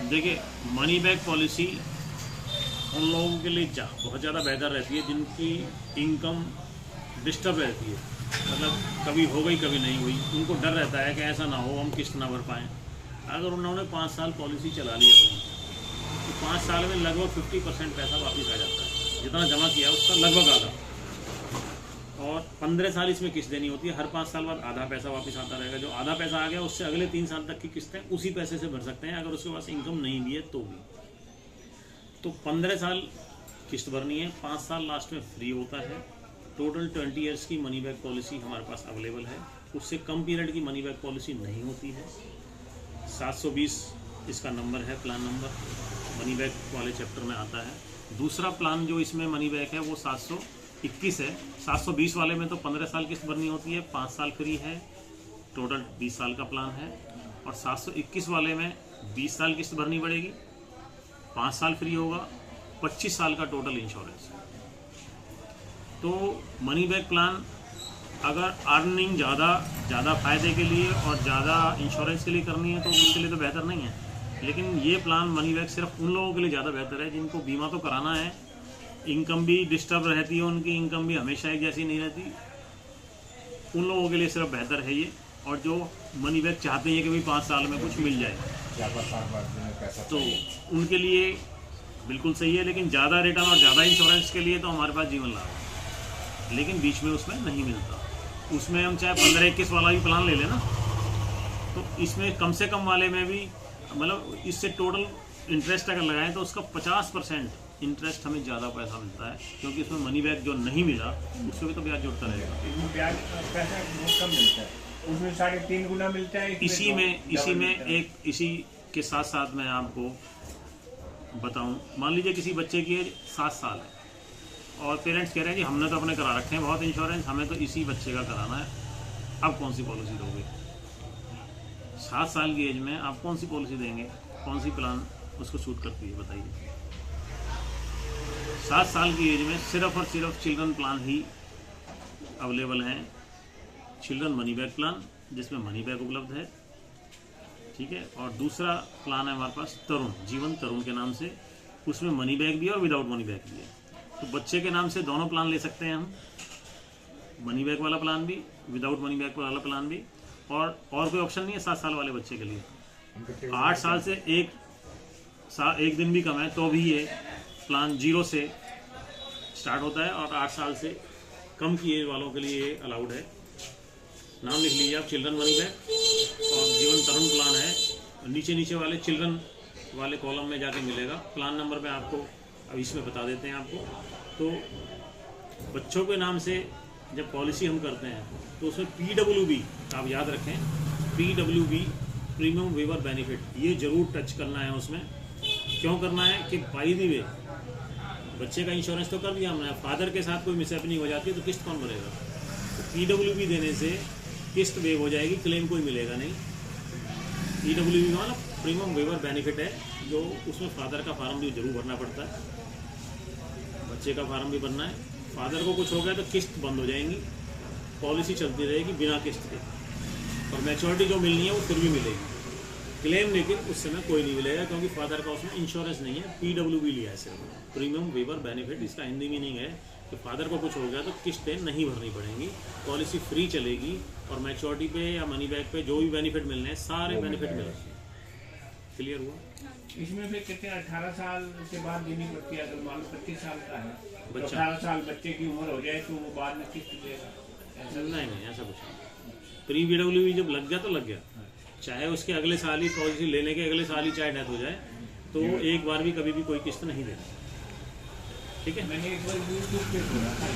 देखिए, money back policy उन लोगों के लिए बहुत ज़्यादा बेहतर रहती है जिनकी इनकम डिस्टर्ब रहती है, मतलब कभी हो गई कभी नहीं हुई। उनको डर रहता है कि ऐसा ना हो हम किस्त ना भर पाएँ। अगर उन्होंने 5 साल पॉलिसी चला ली अपनी, तो 5 साल में लगभग 50% पैसा वापस आ जाता है, जितना जमा किया उसका लगभग आधा। और 15 साल इसमें किस्त देनी होती है, हर 5 साल बाद आधा पैसा वापस आता रहेगा। जो आधा पैसा आ गया उससे अगले 3 साल तक की किस्तें उसी पैसे से भर सकते हैं, अगर उसके पास इनकम नहीं भी है तो भी। तो 15 साल किस्त भरनी है, 5 साल लास्ट में फ्री होता है। टोटल 20 ईयर्स की मनी बैक पॉलिसी हमारे पास अवेलेबल है। उससे कम पीरियड की मनी बैक पॉलिसी नहीं होती है। 720 इसका नंबर है, प्लान नंबर मनी बैक वाले चैप्टर में आता है। दूसरा प्लान जो इसमें मनी बैक है वो 721 है। 720 वाले में तो 15 साल किस्त भरनी होती है, 5 साल फ्री है, टोटल 20 साल का प्लान है। और 721 वाले में 20 साल किस्त भरनी पड़ेगी, 5 साल फ्री होगा, 25 साल का टोटल इंश्योरेंस। तो मनी बैक प्लान अगर अर्निंग ज़्यादा फ़ायदे के लिए और ज़्यादा इंश्योरेंस के लिए करनी है तो उसके लिए तो बेहतर नहीं है। लेकिन ये प्लान मनी बैक सिर्फ उन लोगों के लिए ज़्यादा बेहतर है जिनको बीमा तो कराना है, इनकम भी डिस्टर्ब रहती है, उनकी इनकम भी हमेशा एक जैसी नहीं रहती, उन लोगों के लिए सिर्फ बेहतर है ये। और जो मनी बैक चाहते हैं कि भाई 5 साल में कुछ मिल जाए, तो उनके लिए बिल्कुल सही है। लेकिन ज़्यादा रिटर्न और ज़्यादा इंश्योरेंस के लिए तो हमारे पास जीवन लाभ है, लेकिन बीच में उसमें नहीं मिलता। उसमें हम चाहे 15-21 वाला भी प्लान ले लें ना, तो इसमें कम से कम वाले में भी मतलब इससे टोटल इंटरेस्ट अगर लगाएं तो उसका 50% इंटरेस्ट हमें ज़्यादा पैसा मिलता है, क्योंकि उसमें मनी बैक जो नहीं मिला उससे भी तो ब्याज जुड़ता रहेगा। ब्याज पैसा बहुत कम मिलता है, उसमें 3.5 गुना मिलता है। इसी के साथ साथ मैं आपको बताऊं, मान लीजिए किसी बच्चे की एज 7 साल है और पेरेंट्स कह रहे हैं कि हमने तो अपने करा रखे हैं बहुत इंश्योरेंस, हमें तो इसी बच्चे का कराना है, अब कौन सी पॉलिसी दोगे? 7 साल की एज में आप कौन सी पॉलिसी देंगे? कौन सी प्लान उसको सूट करती है बताइए? 7 साल की एज में सिर्फ और सिर्फ चिल्ड्रन प्लान ही अवेलेबल हैं। चिल्ड्रन मनी बैक प्लान जिसमें मनी बैक उपलब्ध है, ठीक है। और दूसरा प्लान है हमारे पास तरुण, जीवन तरुण के नाम से, उसमें मनी बैक भी है और विदाउट मनी बैक भी है। तो बच्चे के नाम से दोनों प्लान ले सकते हैं हम, मनी बैक वाला प्लान भी, विदाउट मनी बैक वाला प्लान भी। और कोई ऑप्शन नहीं है 7 साल वाले बच्चे के लिए। 8 साल से एक दिन भी कम है तो भी ये प्लान 0 से स्टार्ट होता है, और 8 साल से कम की एज वालों के लिए ये अलाउड है। नाम लिख लीजिए आप, चिल्ड्रन मनी बैक और जीवन तरुण प्लान है। नीचे वाले चिल्ड्रन वाले कॉलम में जाके मिलेगा। प्लान नंबर में आपको अब इसमें बता देते हैं आपको। तो बच्चों के नाम से जब पॉलिसी हम करते हैं तो उसमें PWB आप याद रखें, PWB प्रीमियम वेवर बेनिफिट, ये जरूर टच करना है उसमें। क्यों करना है कि बाय द वे बच्चे का इंश्योरेंस तो कर दिया हमने, फादर के साथ कोई मिसहैपनिंग हो जाती है तो किस्त कौन भरेगा? तो PWB देने से किस्त वेव हो जाएगी, क्लेम कोई मिलेगा नहीं। PWB मतलब प्रीमियम वेवर बेनिफिट है, जो उसमें फादर का फार्म भी जरूर भरना पड़ता है, बच्चे का फार्म भी भरना है। फादर को कुछ हो गया तो किस्त बंद हो जाएंगी, पॉलिसी चलती रहेगी बिना किस्त के, और मैच्योरिटी जो मिलनी है वो फिर भी मिलेगी, क्लेम लेकिन उस समय कोई नहीं मिलेगा, क्योंकि फादर का उसमें इंश्योरेंस नहीं है। PWB लिया है सिर्फ, प्रीमियम वेवर बेनिफिट। इसका हिंदी मीनिंग है कि फादर को कुछ हो गया तो किस्तें नहीं भरनी पड़ेंगी, पॉलिसी फ्री चलेगी, और मैच्योरिटी पे या मनी बैक पे जो भी बेनिफिट मिलने हैं सारे बेनिफिट मिलेंगे। क्लियर हुआ? इसमें फिर कितने 18 साल के बाद देनी पड़ती है? अगर मान लो 25 साल का है तो बच्चा 18 साल बच्चे की उम्र हो जाए तो वो बाद में किस्त देगा? नहीं, ऐसा कुछ नहीं। प्री PWB जब लग गया तो लग गया, चाहे उसके अगले साल ही पॉलिसी लेने के अगले साल ही चाहे डेथ हो जाए तो एक बार भी कभी भी कोई किस्त नहीं देगा, ठीक है। मैंने एक बार YouTube पे सुना था।